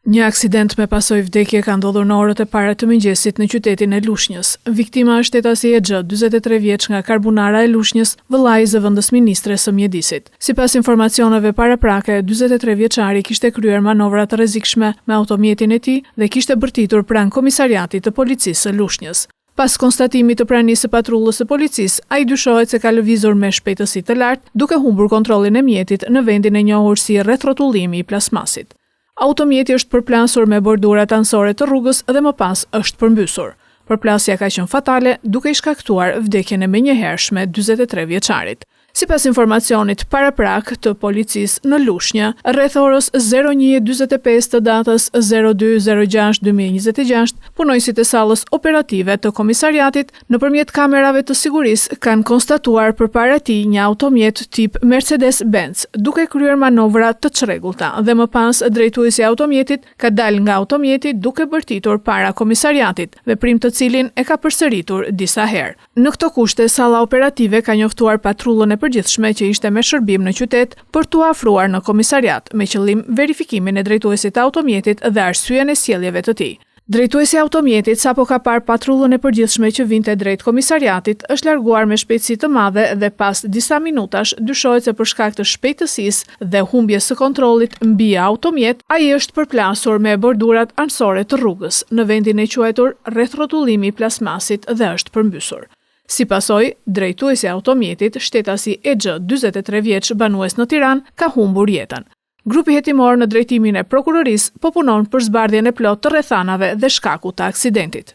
Një aksident me pasojë vdekje ka ndodhur në orët e para të mëngjesit në qytetin e Lushnjës. Viktima është Etasi Exha, 43 vjeç, nga Karbunara e Lushnjës, vëllai i zëvendës ministres së mjedisit. Sipas informacioneve paraprake, 43 vjeçari kishte kryer manovra të rrezikshme me automjetin e tij dhe kishte bërtitur pranë komisariatit të policisë së Lushnjës. Pas konstatimit të pranisë së patrullës së policisë, ai dyshohet se ka lëvizur me shpejtësi të lartë, duke humbur kontrollin e mjetit në vendin e njohur si rrethrotullimi i plasmasit. Automjeti është përplasur me bordurat anësore të rrugës dhe më pas është përmbysur. Përplasja ka qenë fatale, duke i shkaktuar vdekjen e menjëhershme 43 vjeçarit. Sipas informacionit paraprak të policisë në Lushnjë, rreth orës 01:45 të datës 02/06/2026, punojësit e sallës operative të komisariatit nëpërmjet kamerave të sigurisë kanë konstatuar përpara tij një automjet tip Mercedes-Benz, duke kryer manovra të çrregullta dhe më pas drejtuesi i automjetit ka dalë nga automjeti duke bërtitur para komisariatit, veprim të cilin e ka përsëritur disa herë. Në këto kushte, salla operative ka njoftuar patrullën e përgjithshme që ishte me shërbim në qytet për t'u afruar në komisariat me qëllim verifikimin e drejtuesit të automjetit dhe arsyeën e sjelljeve të tij. Drejtuesi i automjetit, sapo ka parë patrullën e përgjithshme që vinte drejt komisariatit, është larguar me shpejtësi të madhe dhe pas disa minutash dyshohet se për shkak të shpejtësisë dhe humbjes së kontrollit mbi automjet, ai është përplasur me bordurat anësore të rrugës në vendin e quajtur rrethrotullimi i plasmasit dhe është përmbysur. Si pasojë, drejtuesi i automjetit, Etasi Exha, 43 vjeç, banues në Tiranë, ka humbur jetën. Grupi hetimor në drejtimin e prokurorisë po punon për zbardhjen e plotë të rrethanave dhe shkakut të aksidentit.